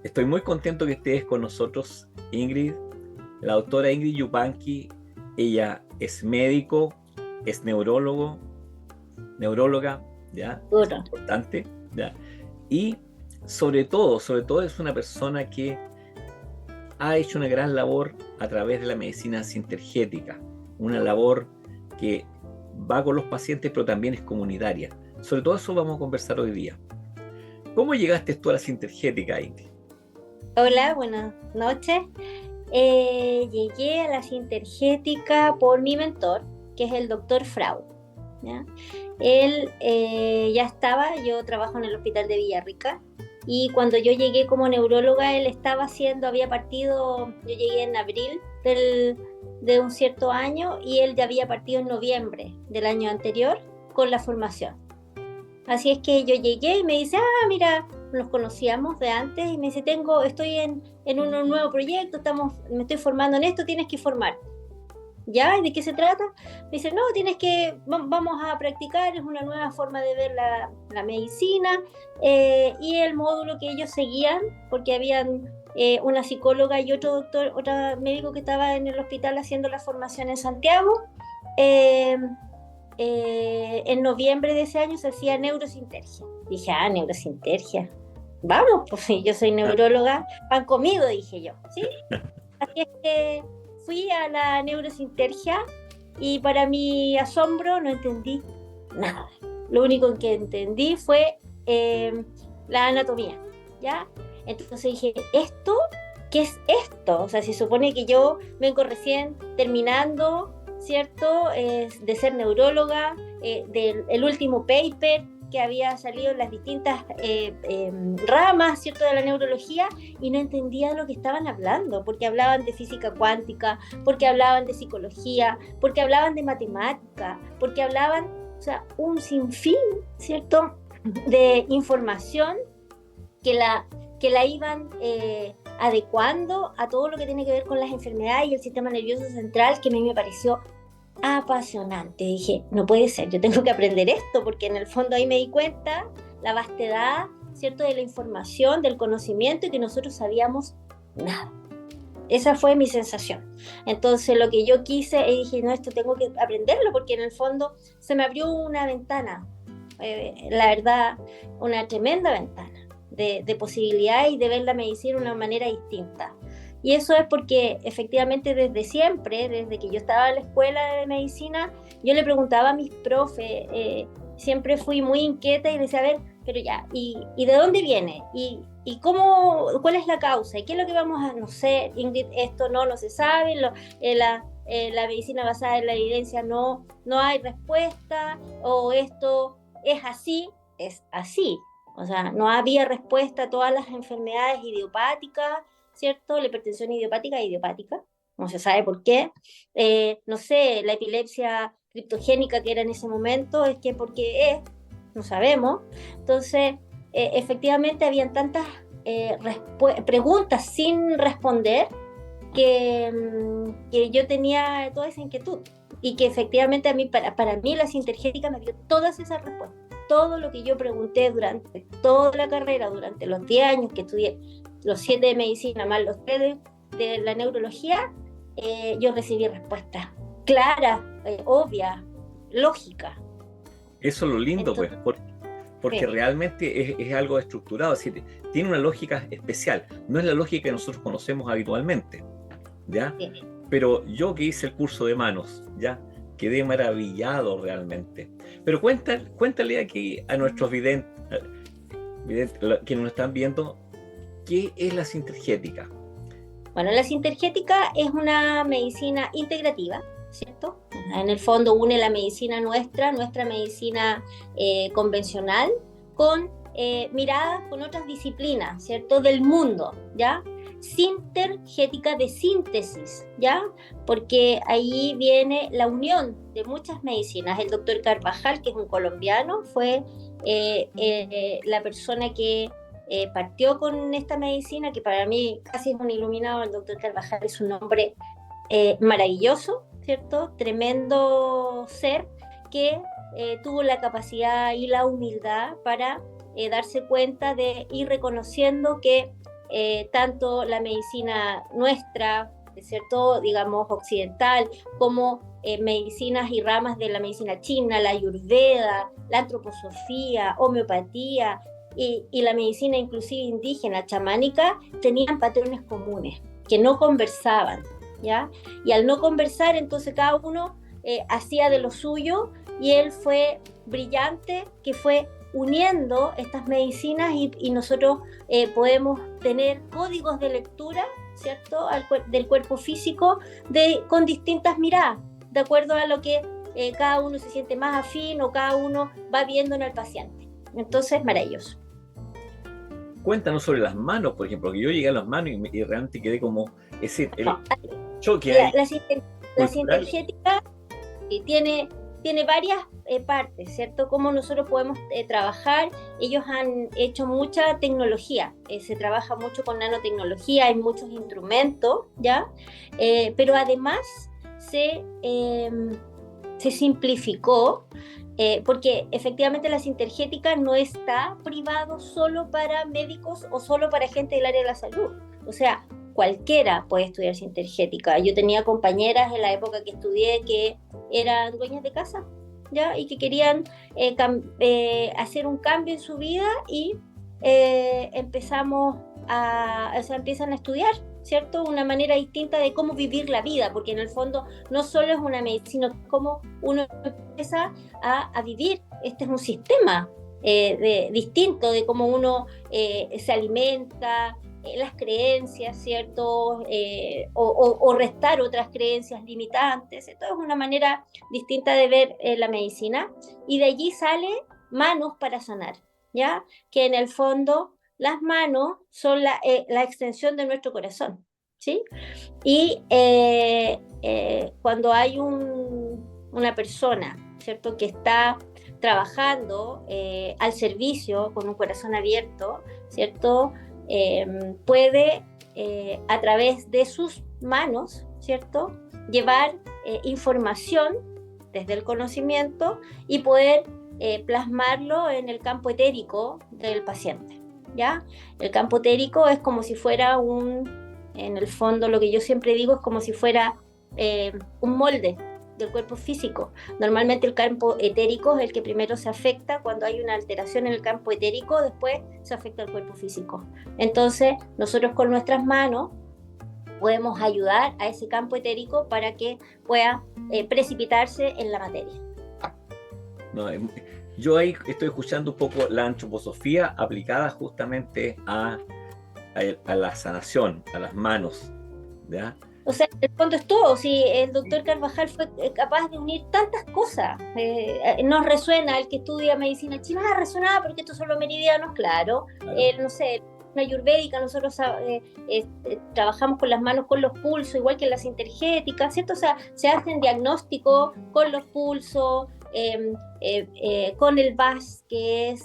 Estoy muy contento que estés con nosotros, Ingrid, la doctora Ingrid Yupanqui. Ella es médico, es neuróloga, ¿ya? Es Duro. importante, ¿ya? Y sobre todo es una persona que ha hecho una gran labor a través de la medicina sintergética, una labor que va con los pacientes, pero también es comunitaria. Sobre todo eso vamos a conversar hoy día. ¿Cómo llegaste tú a la sintergética, Ingrid? Hola, buenas noches. Llegué a la Sintergética por mi mentor, que es el doctor Frau, ¿ya? Él ya estaba, yo trabajo en el hospital de Villarrica, y cuando yo llegué como neuróloga, él estaba haciendo, había partido, yo llegué en abril de un cierto año, y él ya había partido en noviembre del año anterior con la formación. Así es que yo llegué y me dice, mira, nos conocíamos de antes, y me dice, estoy en un nuevo proyecto, me estoy formando en esto, tienes que formar. ¿Ya? ¿Y de qué se trata? Me dice, no, vamos a practicar, es una nueva forma de ver la medicina, y el módulo que ellos seguían, porque habían una psicóloga y otro doctor, otro médico que estaba en el hospital haciendo la formación en Santiago. eh, en noviembre de ese año se hacía neurosintergia. Dije, neurosintergia. Vamos, pues si yo soy neuróloga, van conmigo, dije yo, ¿sí? Así es que fui a la neurosintergia, y para mi asombro no entendí nada. Lo único que entendí fue la anatomía, ¿ya? Entonces dije, ¿qué es esto? O sea, se supone que yo vengo recién terminando, ¿cierto? De ser neuróloga, del el último paper que había salido en las distintas ramas, ¿cierto?, de la neurología, y no entendía de lo que estaban hablando, porque hablaban de física cuántica, porque hablaban de psicología, porque hablaban de matemática, porque hablaban, o sea, un sinfín, ¿cierto?, de información que la iban adecuando a todo lo que tiene que ver con las enfermedades y el sistema nervioso central, que a mí me pareció apasionante. Dije, no puede ser, yo tengo que aprender esto, porque en el fondo ahí me di cuenta la vastedad, ¿cierto?, de la información, del conocimiento, y que nosotros sabíamos nada. Esa fue mi sensación. Entonces lo que yo quise, y dije, no, esto tengo que aprenderlo, porque en el fondo se me abrió una ventana, la verdad, una tremenda ventana de posibilidades, y de ver la medicina de una manera distinta. Y eso es porque efectivamente desde siempre, desde que yo estaba en la escuela de medicina, yo le preguntaba a mis profes, siempre fui muy inquieta y decía, a ver, pero ya, ¿y de dónde viene? ¿Y cuál es la causa? ¿Y qué es lo que vamos a, no sé, Ingrid, esto no se sabe, la medicina basada en la evidencia no hay respuesta, o esto es así. O sea, no había respuesta a todas las enfermedades idiopáticas, ¿cierto? La hipertensión idiopática, no se sabe por qué. No sé, la epilepsia criptogénica que era en ese momento, es que porque no sabemos. Entonces, efectivamente, habían tantas preguntas sin responder, que yo tenía toda esa inquietud, y que efectivamente a mí, para mí la sintergética me dio todas esas respuestas. Todo lo que yo pregunté durante toda la carrera, durante los 10 años que estudié, los 7 de medicina más los 3 de la neurología, yo recibí respuestas claras, obvias, lógicas. Eso es lo lindo, pues, Entonces, porque sí, realmente es algo estructurado, es decir, tiene una lógica especial, no es la lógica que nosotros conocemos habitualmente, ¿ya? sí. Pero yo que hice el curso de manos, ¿ya? Quedé maravillado realmente. Pero cuéntale aquí a nuestros quienes nos están viendo, ¿qué es la sintergética? Bueno, la sintergética es una medicina integrativa, ¿cierto? En el fondo une la medicina nuestra medicina convencional, con miradas con otras disciplinas, ¿cierto? Del mundo, ¿ya? Sintergética de síntesis, ¿ya? Porque ahí viene la unión de muchas medicinas. El doctor Carvajal, que es un colombiano, fue la persona que partió con esta medicina, que para mí casi es un iluminado. El doctor Carvajal es un hombre maravilloso, ¿cierto? Tremendo ser, que tuvo la capacidad y la humildad para darse cuenta de ir reconociendo que tanto la medicina nuestra, ¿cierto? Digamos occidental, como medicinas y ramas de la medicina china, la ayurveda, la antroposofía, homeopatía y la medicina inclusive indígena, chamánica, tenían patrones comunes que no conversaban, ¿ya? Y al no conversar, entonces cada uno hacía de lo suyo, y él fue brillante, que fue uniendo estas medicinas, y nosotros podemos tener códigos de lectura, ¿cierto? Del cuerpo físico con distintas miradas, de acuerdo a lo que cada uno se siente más afín o cada uno va viendo en el paciente. Entonces, maravilloso. Cuéntanos sobre las manos, por ejemplo, que yo llegué a las manos y realmente quedé como ese el No, choque ahí la cultural. sintergética tiene varias partes, ¿cierto? Cómo nosotros podemos trabajar. Ellos han hecho mucha tecnología, se trabaja mucho con nanotecnología, hay muchos instrumentos, ¿ya? Pero además se simplificó, porque efectivamente la sintergética no está privado solo para médicos o solo para gente del área de la salud. O sea, cualquiera puede estudiar sintergética. Yo tenía compañeras en la época que estudié que eran dueñas de casa, ¿ya? Y que querían hacer un cambio en su vida, y empiezan a estudiar, ¿cierto? Una manera distinta de cómo vivir la vida, porque en el fondo no solo es una medicina, sino cómo uno empieza a vivir. Este es un sistema distinto de cómo uno se alimenta, las creencias, ¿cierto? O restar otras creencias limitantes. Esto es una manera distinta de ver la medicina, y de allí sale manos para sanar, ¿ya? Que en el fondo las manos son la extensión de nuestro corazón, ¿sí? Y cuando hay una persona, ¿cierto?, que está trabajando al servicio con un corazón abierto, ¿cierto?, puede a través de sus manos, ¿cierto?, llevar información desde el conocimiento y poder plasmarlo en el campo etérico del paciente, ¿ya? El campo etérico es como si fuera en el fondo, lo que yo siempre digo es como si fuera un molde del cuerpo físico. Normalmente el campo etérico es el que primero se afecta. Cuando hay una alteración en el campo etérico, después se afecta al cuerpo físico. Entonces, nosotros con nuestras manos podemos ayudar a ese campo etérico para que pueda precipitarse en la materia. No, yo ahí estoy escuchando un poco la antroposofía aplicada justamente a la sanación, a las manos, ¿ya? O sea, en el fondo es todo. Si el doctor Carvajal fue capaz de unir tantas cosas, nos resuena, el que estudia medicina china, resuena porque estos son los meridianos, claro. No sé, una ayurvédica, nosotros trabajamos con las manos, con los pulsos, igual que en la sintergética, ¿cierto? O sea, se hacen diagnósticos con los pulsos, con el VAS, que es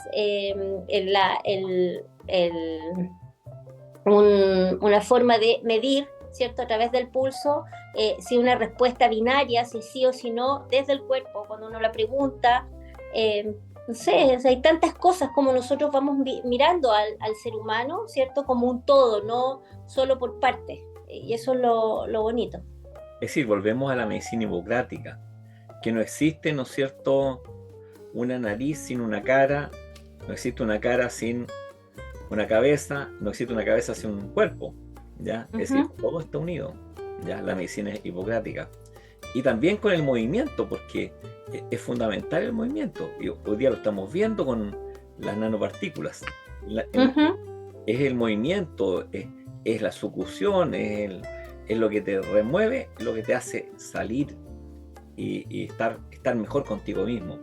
una forma de medir, ¿cierto?, a través del pulso, si una respuesta binaria, si sí o si no, desde el cuerpo, cuando uno la pregunta. No sé, o sea, hay tantas cosas como nosotros vamos mirando al ser humano, ¿cierto?, como un todo, no solo por partes, y eso es lo bonito. Es decir, volvemos a la medicina hipocrática, que no existe, ¿no es cierto?, una nariz sin una cara, no existe una cara sin una cabeza, no existe una cabeza sin un cuerpo, ¿ya? Es decir, todo está unido, ¿ya? La medicina es hipocrática. Y también con el movimiento, porque es fundamental el movimiento. Y hoy día lo estamos viendo con las nanopartículas. Es el movimiento, es la sucusión, es lo que te remueve, lo que te hace salir y estar mejor contigo mismo.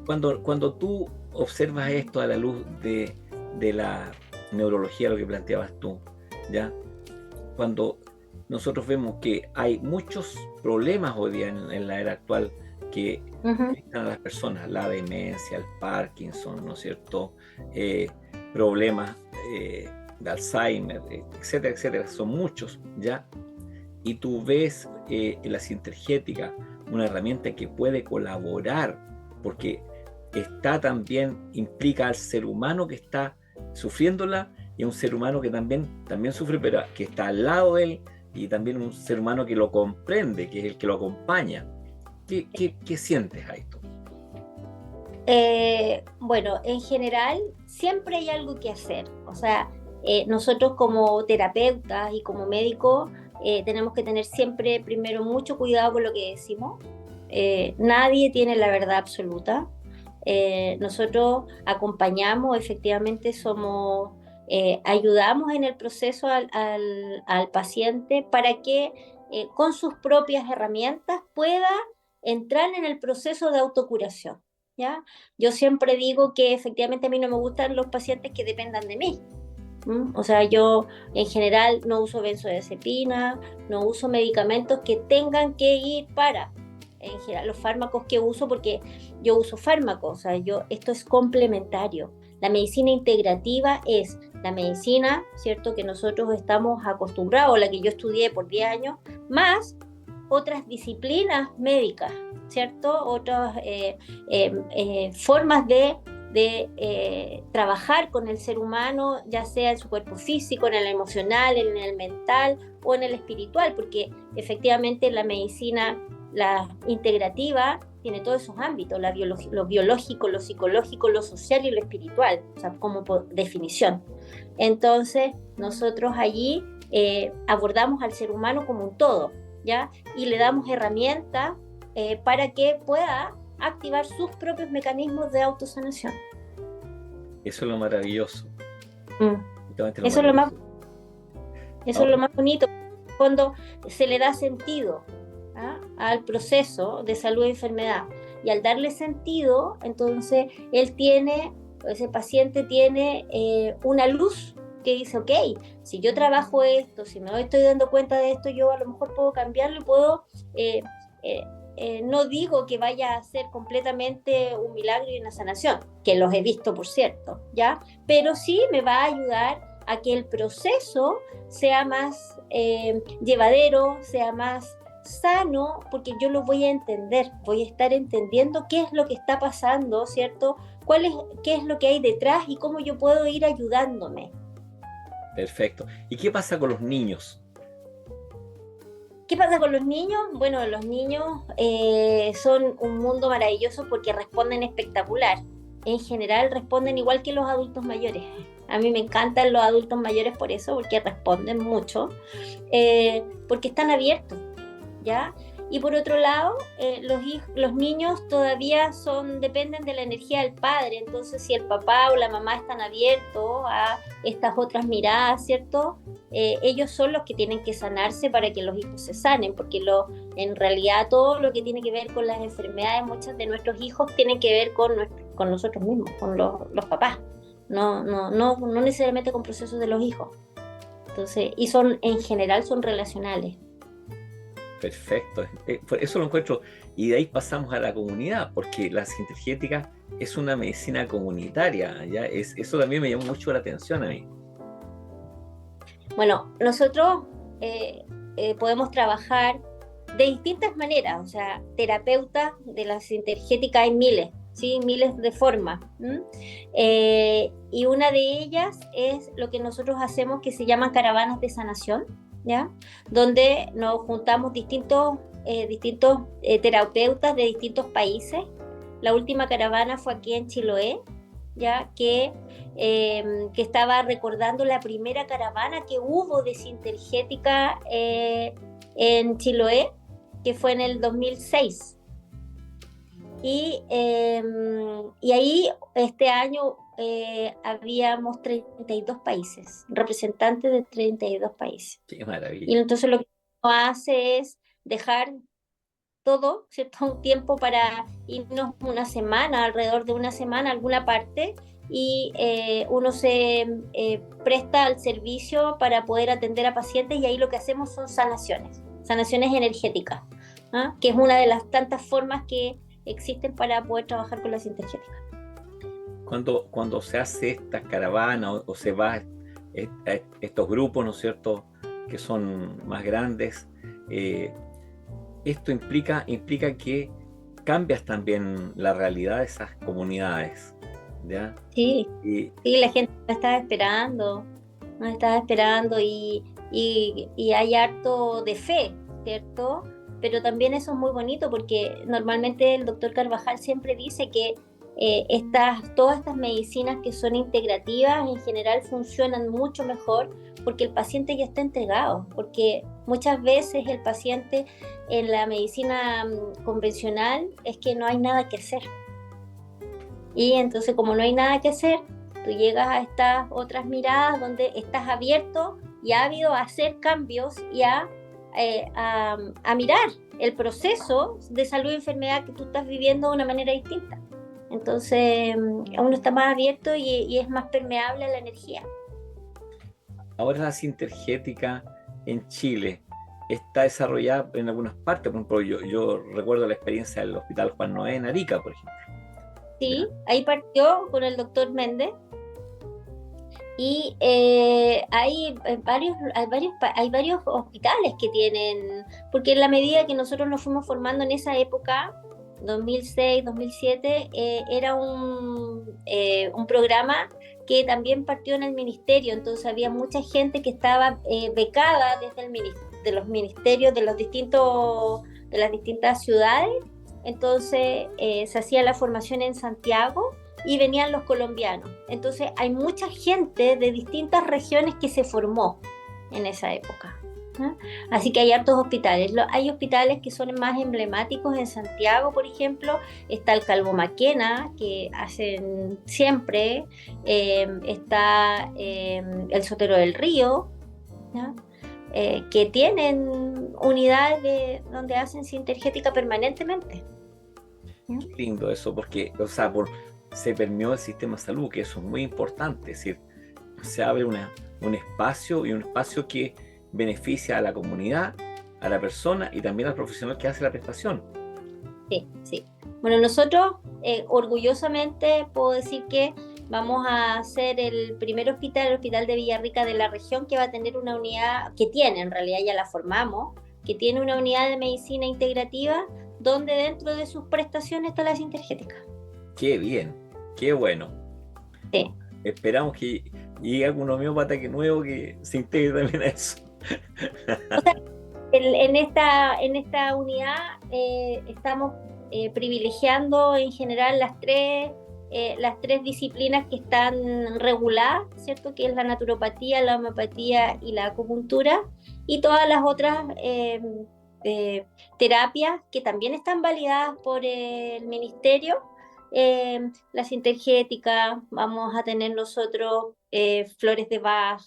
Cuando tú observas esto a la luz de la neurología, lo que planteabas tú, ¿ya? Cuando nosotros vemos que hay muchos problemas hoy día en la era actual que afectan a las personas, la demencia, el Parkinson, ¿no es cierto?, problemas de Alzheimer, etcétera, etcétera, son muchos, ¿ya? Y tú ves en la sintergética una herramienta que puede colaborar, porque implica al ser humano que está sufriéndola y un ser humano que también sufre, pero que está al lado de él, y también un ser humano que lo comprende, que es el que lo acompaña. ¿Qué sientes ahí tú? Bueno, en general siempre hay algo que hacer. O sea, nosotros como terapeutas y como médicos tenemos que tener siempre primero mucho cuidado con lo que decimos. Nadie tiene la verdad absoluta. Nosotros acompañamos, efectivamente somos, ayudamos en el proceso al paciente para que con sus propias herramientas pueda entrar en el proceso de autocuración. ¿Ya? Yo siempre digo que efectivamente a mí no me gustan los pacientes que dependan de mí. O sea, yo en general no uso benzodiazepina, no uso medicamentos que tengan que ir para, en general, los fármacos que uso, porque yo uso fármacos, o sea, esto es complementario. La medicina integrativa es la medicina, ¿cierto?, que nosotros estamos acostumbrados, la que yo estudié por 10 años, más otras disciplinas médicas, ¿cierto? Otras formas de trabajar con el ser humano, ya sea en su cuerpo físico, en el emocional, en el mental o en el espiritual, porque efectivamente la medicina, la integrativa, tiene todos esos ámbitos, lo biológico, lo psicológico, lo social y lo espiritual, o sea, como por definición. Entonces, nosotros allí abordamos al ser humano como un todo, ¿ya? Y le damos herramientas para que pueda activar sus propios mecanismos de autosanación. Eso es lo maravilloso. Eso es lo más, eso es lo Ahora, más bonito, cuando se le da sentido, ¿ah?, al proceso de salud y enfermedad. Y al darle sentido, entonces ese paciente tiene una luz que dice, ok, si yo trabajo esto, si me estoy dando cuenta de esto, yo a lo mejor puedo cambiarlo y puedo, eh, eh, no digo que vaya a ser completamente un milagro y una sanación, que los he visto, por cierto, ¿ya? Pero sí me va a ayudar a que el proceso sea más llevadero, sea más sano, porque yo lo voy a entender, voy a estar entendiendo qué es lo que está pasando, ¿cierto? Qué es lo que hay detrás y cómo yo puedo ir ayudándome. perfecto. ¿Y qué pasa con los niños? ¿Qué pasa con los niños? Bueno, los niños son un mundo maravilloso porque responden espectacular. En general responden igual que los adultos mayores. A mí me encantan los adultos mayores por eso, porque responden mucho, porque están abiertos, ¿ya? Y por otro lado, los niños todavía dependen de la energía del padre, entonces si el papá o la mamá están abiertos a estas otras miradas, ¿cierto? Ellos son los que tienen que sanarse para que los hijos se sanen, porque en realidad todo lo que tiene que ver con las enfermedades, muchos de nuestros hijos tienen que ver con nosotros mismos, con los papás, no necesariamente con procesos de los hijos. Entonces, y en general son relacionales. Perfecto. Eso lo encuentro. Y de ahí pasamos a la comunidad, porque la sintergética es una medicina comunitaria, ¿ya? Eso también me llamó mucho la atención a mí. Bueno, nosotros podemos trabajar de distintas maneras, o sea, terapeutas de la sintergética hay miles, ¿sí? Miles de formas. Y una de ellas es lo que nosotros hacemos que se llaman caravanas de sanación, ¿ya? Donde nos juntamos distintos terapeutas de distintos países. La última caravana fue aquí en Chiloé, ya que estaba recordando la primera caravana que hubo de sintergética en Chiloé, que fue en el 2006. Y ahí este año habíamos 32 países, representantes de 32 países. Qué Y maravilla. entonces lo que uno hace es dejar todo, ¿cierto? Un tiempo para irnos una semana, alrededor de una semana, a alguna parte, y uno se presta al servicio para poder atender a pacientes y ahí lo que hacemos son sanaciones energéticas, ¿ah?, que es una de las tantas formas que existen para poder trabajar con la sintergética. Cuando se hace esta caravana o se va a estos grupos, ¿no es cierto?, que son más grandes, esto implica que cambias también la realidad de esas comunidades, ¿ya? Sí, Y sí, la gente me está esperando. nos estaba esperando y hay harto de fe, ¿cierto? Pero también eso es muy bonito porque normalmente el doctor Carvajal siempre dice que todas estas medicinas que son integrativas en general funcionan mucho mejor porque el paciente ya está entregado, porque muchas veces el paciente en la medicina convencional es que no hay nada que hacer. Y entonces como no hay nada que hacer, tú llegas a estas otras miradas donde estás abierto y ávido a hacer cambios y a mirar el proceso de salud y enfermedad que tú estás viviendo de una manera distinta. Entonces uno está más abierto y es más permeable a la energía. Ahora la sintergética en Chile está desarrollada en algunas partes. Por ejemplo, yo recuerdo la experiencia del Hospital Juan Noé en Arica, por ejemplo. Sí, ¿Ya? ahí partió con el doctor Méndez. Y hay varios hospitales que tienen, porque en la medida que nosotros nos fuimos formando en esa época, 2006, 2007, era un programa que también partió en el ministerio, entonces había mucha gente que estaba becada desde de los ministerios de las distintas ciudades, entonces se hacía la formación en Santiago y venían los colombianos. Entonces hay mucha gente de distintas regiones que se formó en esa época, ¿no? Así que hay hartos hospitales. Hay hospitales que son más emblemáticos en Santiago, por ejemplo, está el Calvo Maquena, que hacen siempre, está el Sotero del Río, ¿no? Que tienen unidades donde hacen sintergética permanentemente, ¿no? Qué lindo eso, porque, o sea, se permeó el sistema de salud, que eso es muy importante. Es decir, se abre un espacio y un espacio que beneficia a la comunidad, a la persona y también al profesional que hace la prestación. Sí, sí. Bueno, nosotros orgullosamente puedo decir que vamos a ser el primer hospital, el Hospital de Villarrica de la región, que va a tener una unidad, que tiene, en realidad ya la formamos, que tiene una unidad de medicina integrativa, donde dentro de sus prestaciones está la sintergética. Qué bien, qué bueno. Sí. Esperamos que llegue algún homeópata nuevo que se integre también a eso. O sea, en esta unidad estamos privilegiando en general las tres disciplinas que están reguladas, ¿cierto? Que es la naturopatía, la homeopatía y la acupuntura, y todas las otras terapias que también están validadas por el ministerio. La sintergética, vamos a tener nosotros flores de Bach,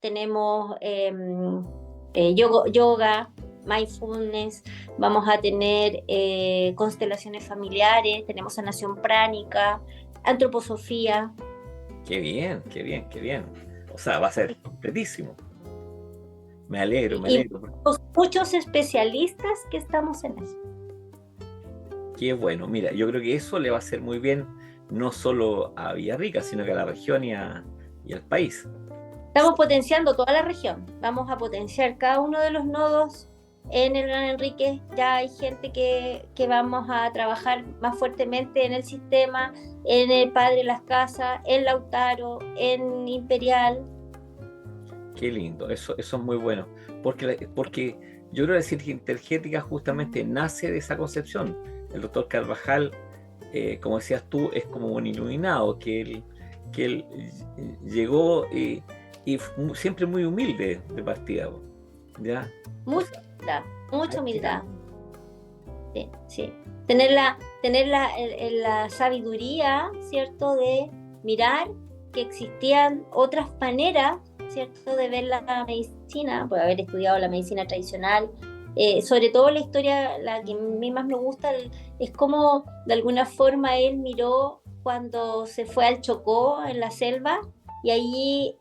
tenemos yoga, mindfulness, vamos a tener constelaciones familiares, tenemos sanación pránica, antroposofía. Qué bien, qué bien, qué bien. O sea, va a ser completísimo. Me alegro, me Y alegro. muchos especialistas que estamos en eso. Qué bueno. Mira, yo creo que eso le va a hacer muy bien no solo a Villarrica, sino que a la región y al país. Estamos potenciando toda la región, vamos a potenciar cada uno de los nodos en el Gran Enrique. Ya hay gente que vamos a trabajar más fuertemente en el sistema, en el Padre Las Casas, en Lautaro, en Imperial. Qué lindo, eso es muy bueno. Porque yo creo que la sintergética justamente nace de esa concepción. El doctor Carvajal, como decías tú, es como un iluminado, que él llegó y siempre muy humilde de partida, ¿ya? Mucha humildad. Sí, sí. Tener la sabiduría, ¿cierto? De mirar que existían otras maneras, ¿cierto? De ver la medicina, por haber estudiado la medicina tradicional. Sobre todo la historia, la que a mí más me gusta, es como de alguna forma él miró cuando se fue al Chocó, en la selva, y allí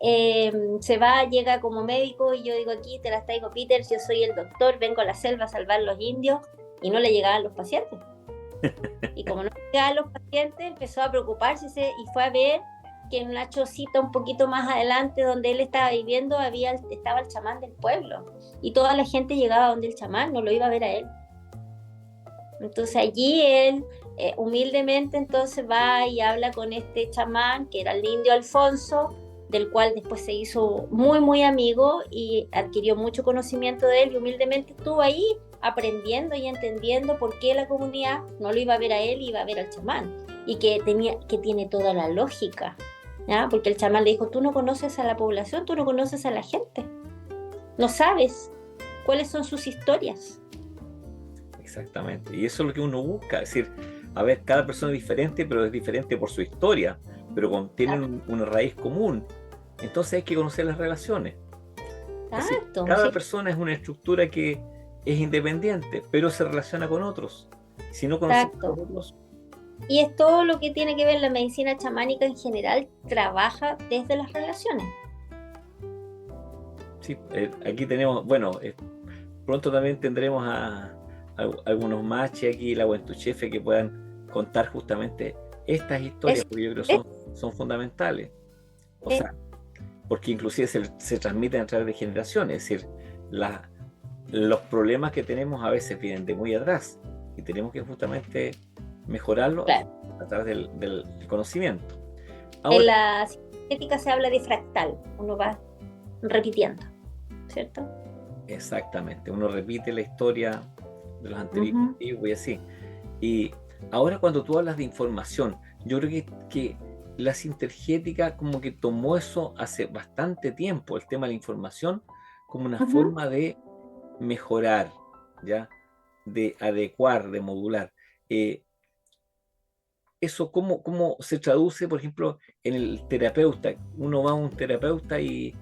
llega como médico, y yo digo, aquí te las traigo, Peter, yo soy el doctor, vengo a la selva a salvar los indios, y no le llegaban los pacientes. Y como no le llegaban los pacientes, empezó a preocuparse y fue a ver que en una chocita un poquito más adelante donde él estaba viviendo estaba el chamán del pueblo, y toda la gente llegaba donde el chamán, no lo iba a ver a él. Entonces allí él humildemente entonces va y habla con este chamán, que era el indio Alfonso, del cual después se hizo muy, muy amigo y adquirió mucho conocimiento de él y humildemente estuvo ahí aprendiendo y entendiendo por qué la comunidad no lo iba a ver a él, iba a ver al chamán y que tiene toda la lógica, ¿ya? Porque el chamán le dijo, tú no conoces a la población, tú no conoces a la gente, no sabes cuáles son sus historias. Exactamente. Y eso es lo que uno busca. Es decir, a ver, cada persona es diferente, pero es diferente por su historia, pero tienen una raíz común. Entonces hay que conocer las relaciones. Es decir, Exacto, cada sí, persona es una estructura que es independiente, pero se relaciona con otros. Si no conocemos a los exacto. otros, Y es todo lo que tiene que ver la medicina chamánica en general, trabaja desde las relaciones. sí, aquí tenemos, bueno, pronto también tendremos a algunos maches aquí, la Huentuchefe, que puedan contar justamente estas historias, Es, porque yo creo que es, son fundamentales. O es- sea, porque inclusive se transmiten a través de generaciones, es decir, los problemas que tenemos a veces vienen de muy atrás y tenemos que justamente mejorarlo claro. a través del conocimiento. En Ahora, la ética se habla de fractal, uno va repitiendo, ¿cierto? exactamente, uno repite la historia de los Ujú. antiguos y así. Y ahora cuando tú hablas de información, yo creo que la sintergética como que tomó eso hace bastante tiempo, el tema de la información, como una Ujú. forma de mejorar, ¿ya? De adecuar, de modular. Eh, Eso, ¿cómo se traduce, por ejemplo, en el terapeuta? Uno va a un terapeuta y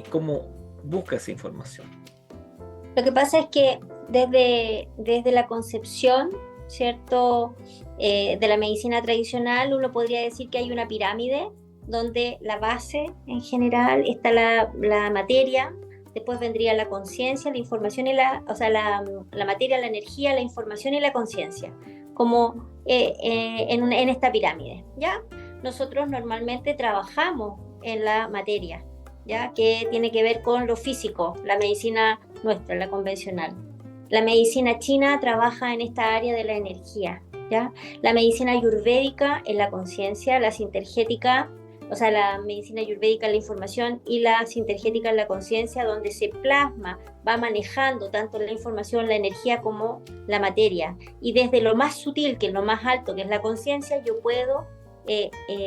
cómo busca esa información. Lo que pasa es que desde la concepción, ¿cierto? De la medicina tradicional, uno podría decir que hay una pirámide donde la base en general está la materia, después vendría la conciencia, la información y o sea, la materia, la energía, la información y la conciencia, como en esta pirámide, ¿ya? Nosotros normalmente trabajamos en la materia, ¿ya? Que tiene que ver con lo físico, la medicina nuestra, la convencional. La medicina china trabaja en esta área de la energía, ¿ya? La medicina ayurvédica en la conciencia, la sintergética, o sea, la medicina ayurvédica en la información y la sintergética en la conciencia, donde se plasma, va manejando tanto la información, la energía como la materia. Y desde lo más sutil, que es lo más alto, que es la conciencia, yo puedo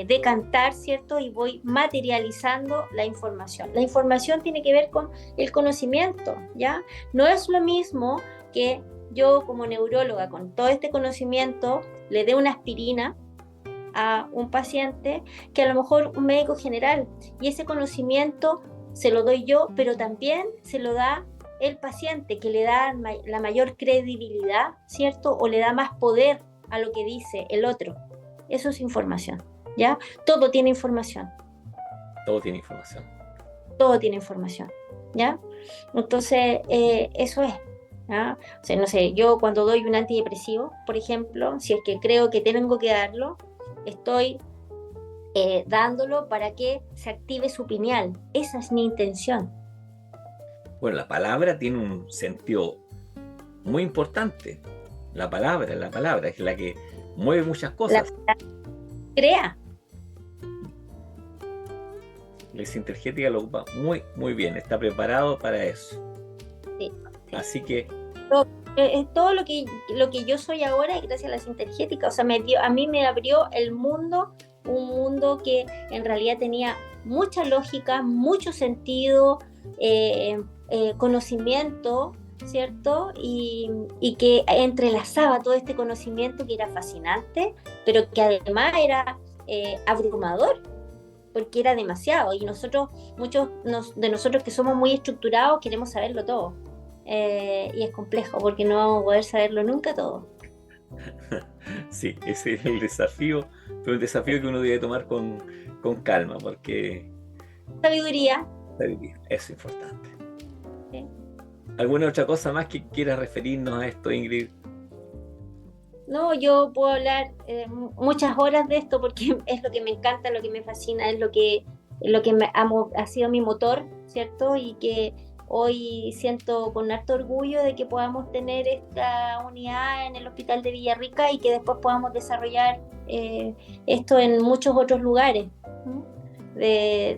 decantar, ¿cierto? Y voy materializando la información. La información tiene que ver con el conocimiento, ¿ya? No es lo mismo que yo como neuróloga con todo este conocimiento le dé una aspirina a un paciente que a lo mejor un médico general y ese conocimiento se lo doy yo, pero también se lo da el paciente que le da la mayor credibilidad, ¿cierto? O le da más poder a lo que dice el otro. Eso es información, ¿ya? Todo tiene información, Todo tiene información. todo tiene información, ¿ya? Entonces, eso es. ¿Ya? O sea, no sé, yo cuando doy un antidepresivo, por ejemplo, si es que creo que tengo que darlo, estoy dándolo para que se active su pineal. Esa es mi intención. Bueno, la palabra tiene un sentido muy importante. La palabra es la que mueve muchas La cosas. crea. La sintergética lo ocupa muy, muy bien, está preparado para eso. Sí, sí. Así que, Todo, todo lo que yo soy ahora es gracias a la sintergética. O sea, a mí me abrió el mundo, un mundo que en realidad tenía mucha lógica, mucho sentido, conocimiento, ¿cierto? Y que entrelazaba todo este conocimiento que era fascinante, pero que además era abrumador porque era demasiado y nosotros, de nosotros que somos muy estructurados, queremos saberlo todo. Y es complejo porque no vamos a poder saberlo nunca todo. sí, ese es el desafío, pero un desafío que uno debe tomar con calma, porque Sabiduría. eso es importante. ¿Sí? ¿Alguna otra cosa más que quieras referirnos a esto, Ingrid? No, yo puedo hablar muchas horas de esto porque es lo que me encanta, lo que me fascina, lo que me amo, ha sido mi motor, ¿cierto? Y que hoy siento con harto orgullo de que podamos tener esta unidad en el Hospital de Villarrica y que después podamos desarrollar esto en muchos otros lugares. ¿Mm?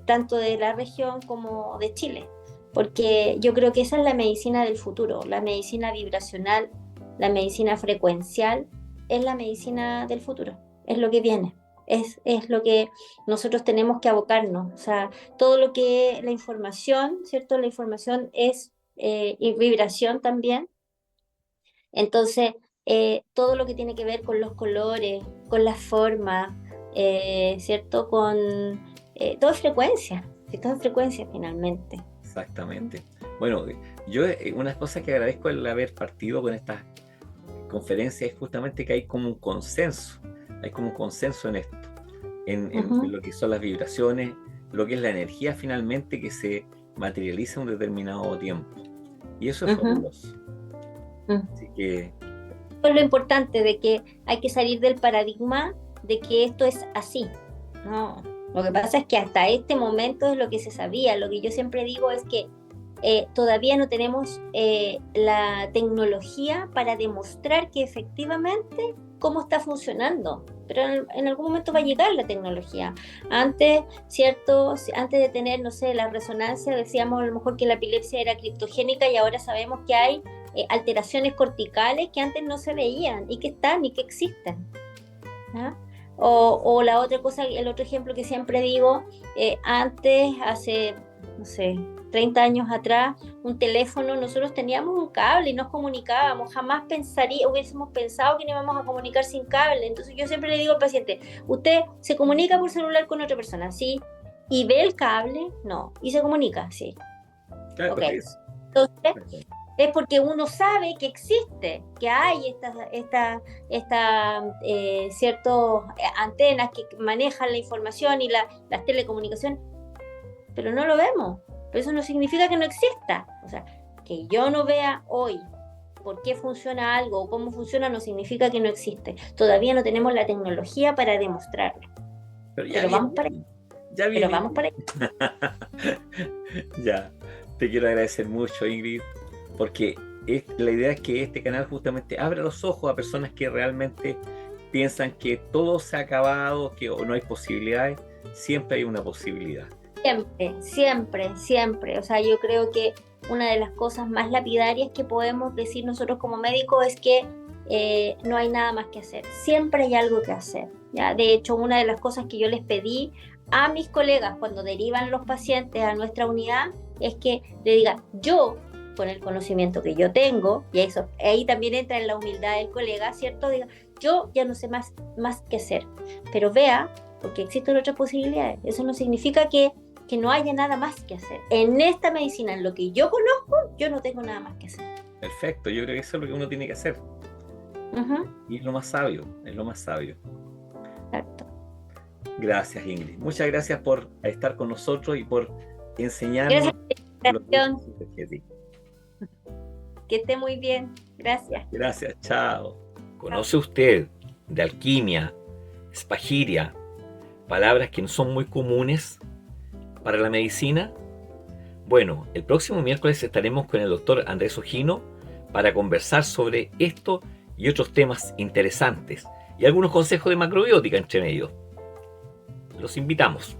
tanto de la región como de Chile, porque yo creo que esa es la medicina del futuro, la medicina vibracional, la medicina frecuencial, es la medicina del futuro, es lo que viene. Es lo que nosotros tenemos que abocarnos. O sea, todo lo que la información, ¿cierto? La información es y vibración también. Entonces, todo lo que tiene que ver con los colores, con las formas, ¿cierto? Con todo es frecuencia, que todo es frecuencia finalmente. Exactamente. Bueno, yo una cosa que agradezco el haber partido con estas conferencias es justamente que hay como un consenso en esto, en lo que son las vibraciones, lo que es la energía finalmente que se materializa en un determinado tiempo. Y eso es fabuloso. Así que Es lo importante de que hay que salir del paradigma de que esto es así. No, lo que pasa es que hasta este momento es lo que se sabía. Lo que yo siempre digo es que todavía no tenemos la tecnología para demostrar que efectivamente cómo está funcionando. Pero en algún momento va a llegar la tecnología. Antes, ¿cierto? Antes de tener, no sé, la resonancia, decíamos a lo mejor que la epilepsia era criptogénica y ahora sabemos que hay alteraciones corticales que antes no se veían y que están y que existen. ¿Ah? O la otra cosa, el otro ejemplo que siempre digo, antes, hace, no sé, 30 años atrás, un teléfono, nosotros teníamos un cable y nos comunicábamos, jamás hubiésemos pensado que nos íbamos a comunicar sin cable. Entonces yo siempre le digo al paciente, ¿usted se comunica por celular con otra persona? Sí. ¿Y ve el cable? No. ¿Y se comunica? Sí. claro, Ok. pues, Entonces, es porque uno sabe que existe, que hay ciertas antenas que manejan la información y las telecomunicaciones, pero no lo vemos. Pero eso no significa que no exista. O sea, que yo no vea hoy por qué funciona algo o cómo funciona no significa que no existe. Todavía no tenemos la tecnología para demostrarlo. pero vamos para ahí. ya Pero viene. vamos para ahí. Ya, te quiero agradecer mucho, Ingrid, porque la idea es que este canal justamente abra los ojos a personas que realmente piensan que todo se ha acabado, que o no hay posibilidades. Siempre hay una posibilidad. Siempre, siempre, siempre. O sea, yo creo que una de las cosas más lapidarias que podemos decir nosotros como médicos es que no hay nada más que hacer. Siempre hay algo que hacer. ¿Ya? De hecho, una de las cosas que yo les pedí a mis colegas cuando derivan los pacientes a nuestra unidad es que le digan, yo, con el conocimiento que yo tengo, y eso, ahí también entra en la humildad del colega, ¿cierto? Diga, yo ya no sé más que hacer, pero vea, porque existen otras posibilidades. Eso no significa que no haya nada más que hacer. En esta medicina, en lo que yo conozco, yo no tengo nada más que hacer. Perfecto, yo creo que eso es lo que uno tiene que hacer. Y es lo más sabio, es lo más sabio. Exacto. Gracias, Ingrid. Muchas gracias por estar con nosotros y por enseñarnos Gracias por la invitación. lo que es energético. Que esté muy bien. Gracias. Gracias, chao. ¿Conoce usted de alquimia, espagiria, palabras que no son muy comunes para la medicina? Bueno, el próximo miércoles estaremos con el doctor Andrés Ojino para conversar sobre esto y otros temas interesantes y algunos consejos de macrobiótica entre medio. Los invitamos.